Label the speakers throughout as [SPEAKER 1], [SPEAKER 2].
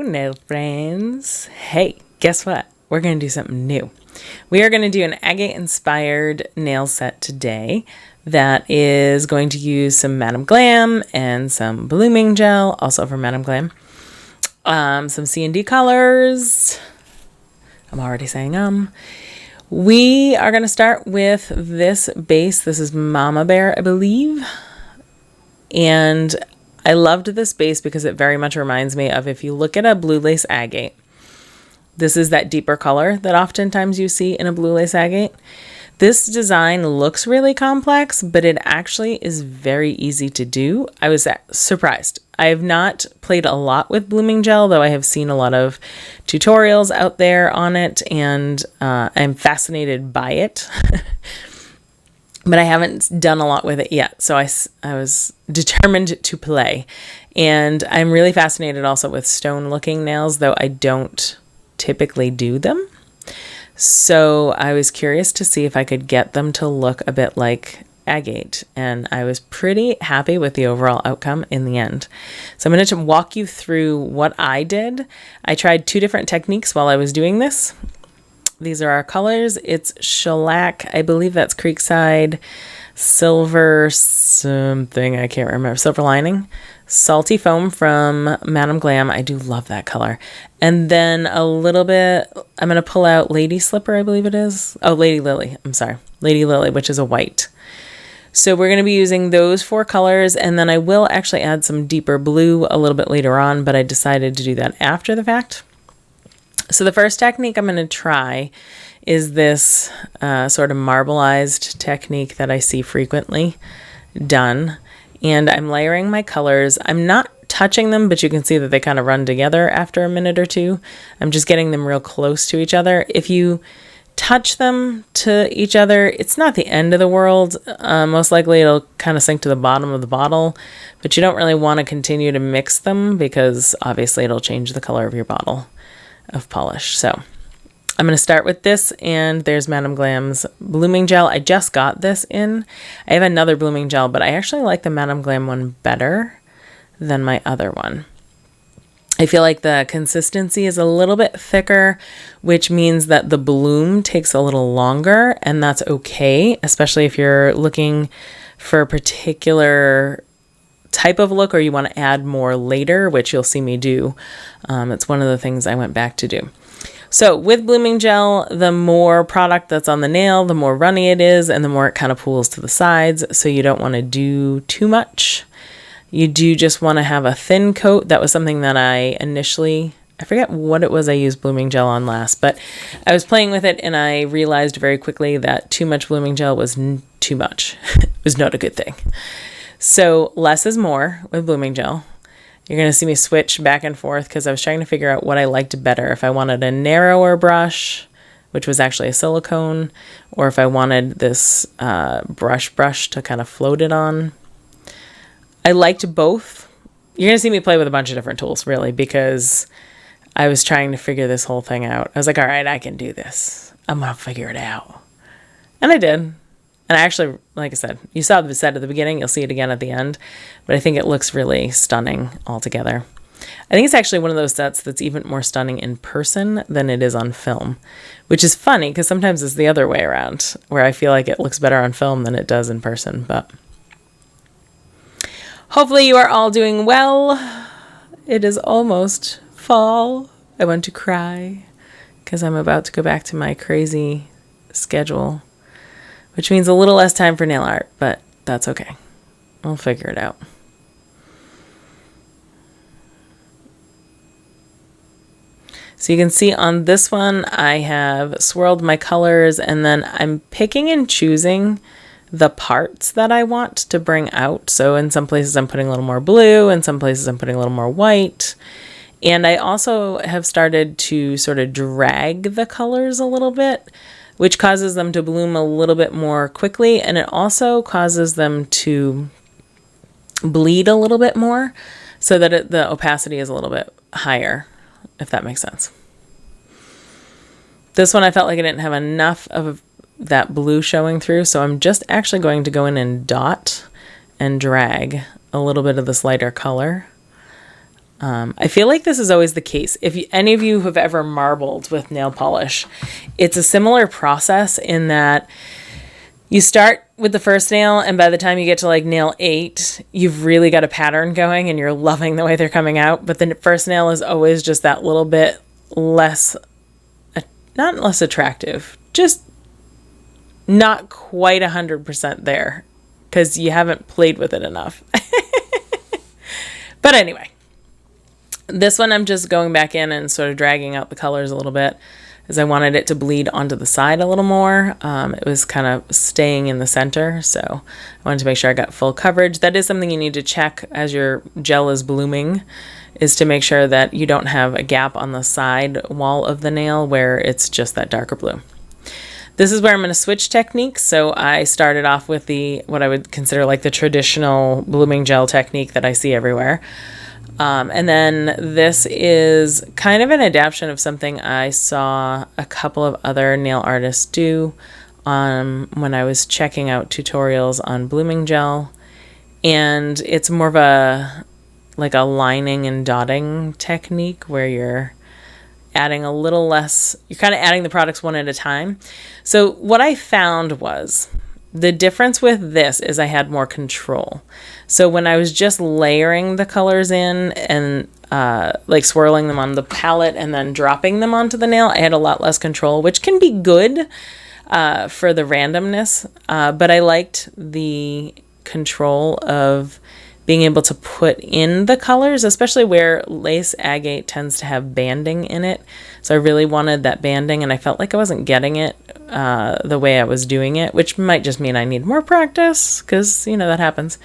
[SPEAKER 1] nail friends. Hey, guess what? We're going to do something new. We are going to do an agate-inspired nail set today that is going to use some Madam Glam and some Blooming Gel, also from Madam Glam. Some CND colors. I'm already saying We are going to start with this base. This is Mama Bear, I believe. And I loved this base because it very much reminds me of, if you look at a blue lace agate, this is that deeper color that oftentimes you see in a blue lace agate. This design looks really complex, but it actually is very easy to do. I was surprised. I have not played a lot with Blooming Gel, though I have seen a lot of tutorials out there on it, and I'm fascinated by it. But I haven't done a lot with it yet, so I was determined to play. And I'm really fascinated also with stone-looking nails, though I don't typically do them. So I was curious to see if I could get them to look a bit like agate, and I was pretty happy with the overall outcome in the end. So I'm going to walk you through what I did. I tried 2 different techniques while I was doing this. These are our colors. It's shellac, I believe that's Creekside, silver something, I can't remember, silver lining, salty foam from Madam Glam. I do love that color. And then a little bit, I'm going to pull out Lady Slipper, I believe it is. Oh, Lady Lily, I'm sorry. Lady Lily, which is a white. So we're going to be using those 4 colors, and then I will actually add some deeper blue a little bit later on, but I decided to do that after the fact. So the first technique I'm going to try is this sort of marbleized technique that I see frequently done. And I'm layering my colors. I'm not touching them, but you can see that they kind of run together after a minute or 2. I'm just getting them real close to each other. If you touch them to each other, it's not the end of the world. Most likely it'll kind of sink to the bottom of the bottle, but you don't really want to continue to mix them because obviously it'll change the color of your bottle of polish. So I'm going to start with this, and there's Madam Glam's Blooming Gel. I just got this in. I have another Blooming Gel, but I actually like the Madam Glam one better than my other one. I feel like the consistency is a little bit thicker, which means that the bloom takes a little longer, and that's okay, especially if you're looking for a particular type of look or you want to add more later, which you'll see me do. It's one of the things I went back to do. So with Blooming Gel, the more product that's on the nail, the more runny it is, and the more it kind of pools to the sides. So you don't want to do too much. You do just want to have a thin coat. That was something that I forget what it was I used Blooming Gel on last, but I was playing with it and I realized very quickly that too much Blooming Gel was too much. It was not a good thing. So less is more with Blooming Gel. You're going to see me switch back and forth because I was trying to figure out what I liked better. If I wanted a narrower brush, which was actually a silicone, or if I wanted this brush to kind of float it on. I liked both. You're going to see me play with a bunch of different tools, really, because I was trying to figure this whole thing out. I was like, all right, I can do this. I'm going to figure it out. And I did. And I actually, like I said, you saw the set at the beginning. You'll see it again at the end. But I think it looks really stunning altogether. I think it's actually one of those sets that's even more stunning in person than it is on film, which is funny because sometimes it's the other way around, where I feel like it looks better on film than it does in person. But hopefully you are all doing well. It is almost fall. I want to cry because I'm about to go back to my crazy schedule, which means a little less time for nail art, but that's okay. I'll figure it out. So you can see on this one, I have swirled my colors, and then I'm picking and choosing the parts that I want to bring out. So in some places I'm putting a little more blue, in some places I'm putting a little more white. And I also have started to sort of drag the colors a little bit, which causes them to bloom a little bit more quickly, and it also causes them to bleed a little bit more so that the opacity is a little bit higher, if that makes sense. This one I felt like I didn't have enough of that blue showing through, so I'm just actually going to go in and dot and drag a little bit of this lighter color I feel like this is always the case. If any of you have ever marbled with nail polish, it's a similar process in that you start with the first nail, and by the time you get to like nail 8, you've really got a pattern going and you're loving the way they're coming out. But the first nail is always just that little bit less, not less attractive, just not quite 100% there because you haven't played with it enough. But anyway, this one I'm just going back in and sort of dragging out the colors a little bit, as I wanted it to bleed onto the side a little more. It was kind of staying in the center, so I wanted to make sure I got full coverage. That is something you need to check as your gel is blooming, is to make sure that you don't have a gap on the side wall of the nail where it's just that darker blue. This is where I'm going to switch techniques. So I started off with what I would consider like the traditional blooming gel technique that I see everywhere. And then this is kind of an adaptation of something I saw a couple of other nail artists do when I was checking out tutorials on blooming gel. And it's more of a lining and dotting technique where you're adding a little less, you're kind of adding the products one at a time. So what I found was the difference with this is I had more control. So when I was just layering the colors in and like swirling them on the palette and then dropping them onto the nail, I had a lot less control, which can be good for the randomness. But I liked the control of being able to put in the colors, especially where Lace Agate tends to have banding in it. So I really wanted that banding, and I felt like I wasn't getting it the way I was doing it, which might just mean I need more practice, because, that happens.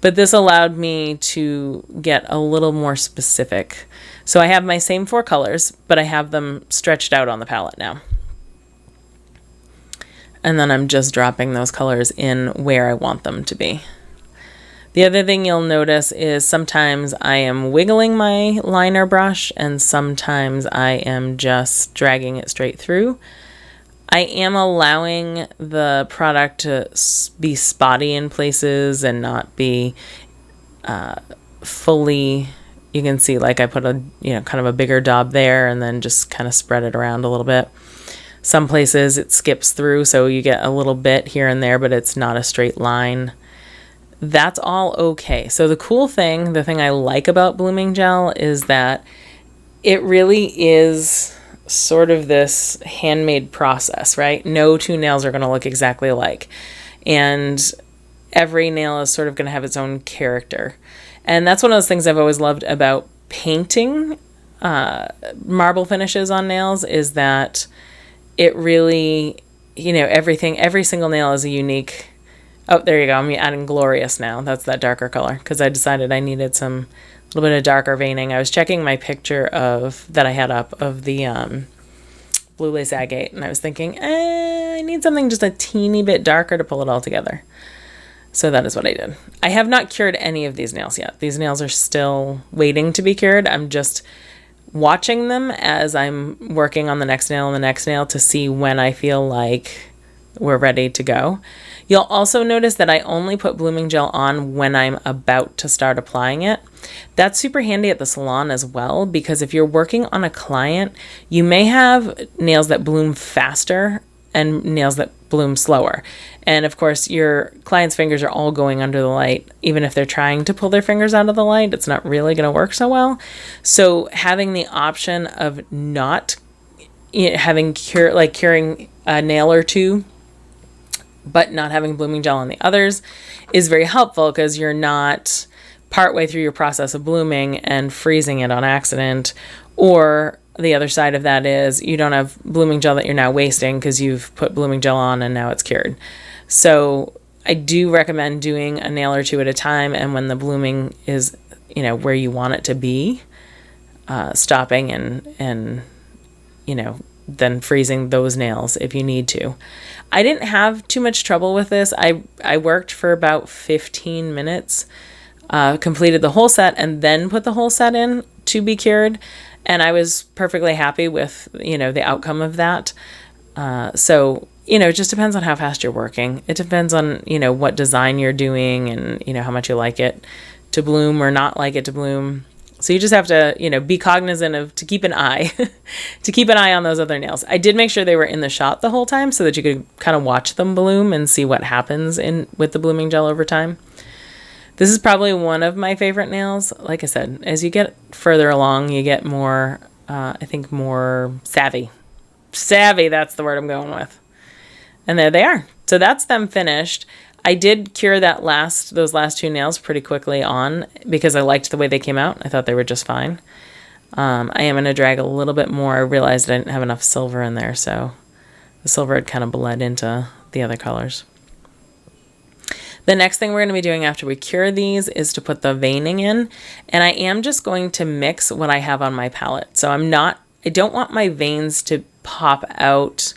[SPEAKER 1] But this allowed me to get a little more specific. So I have my same 4 colors, but I have them stretched out on the palette now. And then I'm just dropping those colors in where I want them to be. The other thing you'll notice is sometimes I am wiggling my liner brush and sometimes I am just dragging it straight through. I am allowing the product to be spotty in places and not be fully, you can see like I put a, kind of a bigger daub there and then just kind of spread it around a little bit. Some places it skips through, so you get a little bit here and there, but it's not a straight line. That's all okay. So the thing I like about blooming gel is that it really is sort of this handmade process, right? No 2 nails are going to look exactly alike. And every nail is sort of going to have its own character. And that's one of those things I've always loved about painting marble finishes on nails, is that it really, every single nail is a unique. Oh, there you go. I'm adding Glorious now. That's that darker color because I decided I needed a little bit of darker veining. I was checking my picture that I had up of the blue Lace Agate, and I was thinking, I need something just a teeny bit darker to pull it all together. So that is what I did. I have not cured any of these nails yet. These nails are still waiting to be cured. I'm just watching them as I'm working on the next nail and the next nail to see when I feel like we're ready to go. You'll also notice that I only put blooming gel on when I'm about to start applying it. That's super handy at the salon as well, because if you're working on a client, you may have nails that bloom faster and nails that bloom slower. And of course, your client's fingers are all going under the light. Even if they're trying to pull their fingers out of the light, it's not really going to work so well. So having the option of not curing a nail or 2, but not having blooming gel on the others is very helpful, because you're not partway through your process of blooming and freezing it on accident. Or the other side of that is you don't have blooming gel that you're now wasting because you've put blooming gel on and now it's cured. So I do recommend doing a nail or 2 at a time, and when the blooming is, where you want it to be, stopping and then freezing those nails if you need to. I didn't have too much trouble with this. I worked for about 15 minutes, completed the whole set, and then put the whole set in to be cured. And I was perfectly happy with, the outcome of that. So, it just depends on how fast you're working. It depends on, what design you're doing and, how much you like it to bloom or not like it to bloom. So So you just have to, you know, be cognizant of, to keep an eye, to keep an eye on those other nails. I did make sure they were in the shot the whole time so that you could kind of watch them bloom and see what happens with the blooming gel over time. This is probably one of my favorite nails. Like I said, as you get further along, you get more, I think more savvy. Savvy, that's the word I'm going with. And there they are. So that's them finished. I did cure those last two nails pretty quickly on because I liked the way they came out. I thought they were just fine. I am going to drag a little bit more. I realized I didn't have enough silver in there, so the silver had kind of bled into the other colors. The next thing we're going to be doing after we cure these is to put the veining in, and I am just going to mix what I have on my palette. So I don't want my veins to pop out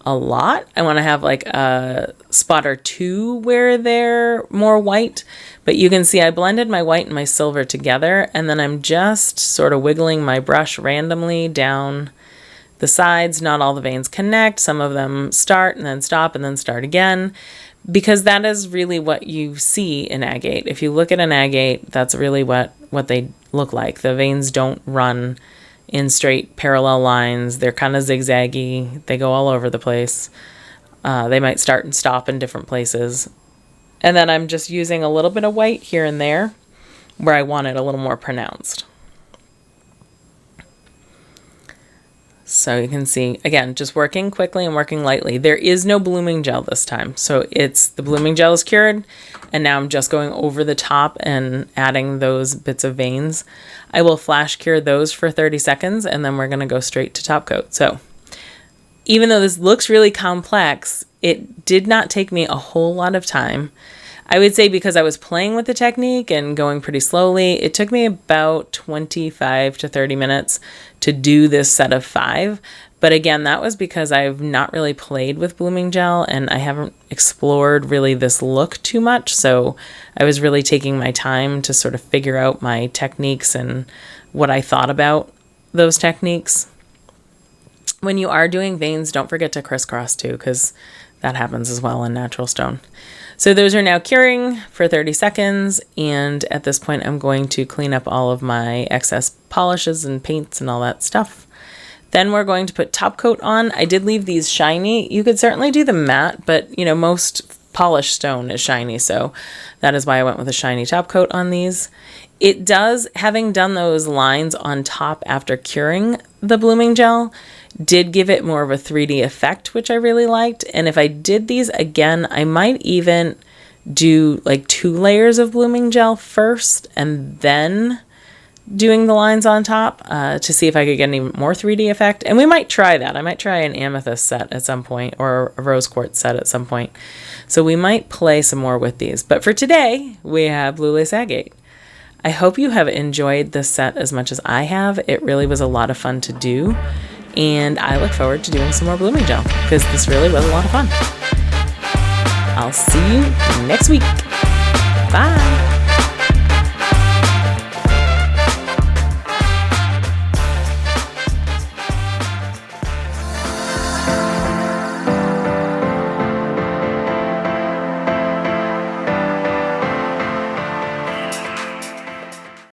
[SPEAKER 1] a lot. I want to have like a spot or two where they're more white, but you can see I blended my white and my silver together, and then I'm just sort of wiggling my brush randomly down the sides. Not all the veins connect. Some of them start and then stop and then start again, because that is really what you see in agate. If you look at an agate, that's really what they look like. The veins don't run in straight parallel lines. They're kind of zigzaggy. They go all over the place. They might start and stop in different places. And then I'm just using a little bit of white here and there where I want it a little more pronounced. So you can see, again, just working quickly and working lightly. There is no blooming gel this time. So the blooming gel is cured, and now I'm just going over the top and adding those bits of veins. I will flash cure those for 30 seconds, and then we're going to go straight to top coat. So even though this looks really complex, it did not take me a whole lot of time. I would say because I was playing with the technique and going pretty slowly, it took me about 25 to 30 minutes to do this set of 5. But again, that was because I've not really played with blooming gel and I haven't explored really this look too much. So I was really taking my time to sort of figure out my techniques and what I thought about those techniques. When you are doing veins, don't forget to crisscross too, because that happens as well in natural stone. So those are now curing for 30 seconds, and at this point I'm going to clean up all of my excess polishes and paints and all that stuff. Then we're going to put top coat on. I did leave these shiny. You could certainly do the matte, but you know, most polished stone is shiny, so that is why I went with a shiny top coat on these. It does, having done those lines on top after curing the blooming gel, did give it more of a 3D effect, which I really liked. And if I did these again, I might even do like 2 layers of blooming gel first and then doing the lines on top to see if I could get any more 3D effect. And we might try that. I might try an amethyst set at some point or a rose quartz set at some point. So we might play some more with these. But for today, we have blue lace agate. I hope you have enjoyed this set as much as I have. It really was a lot of fun to do. And I look forward to doing some more blooming gel because this really was a lot of fun. I'll see you next week. Bye.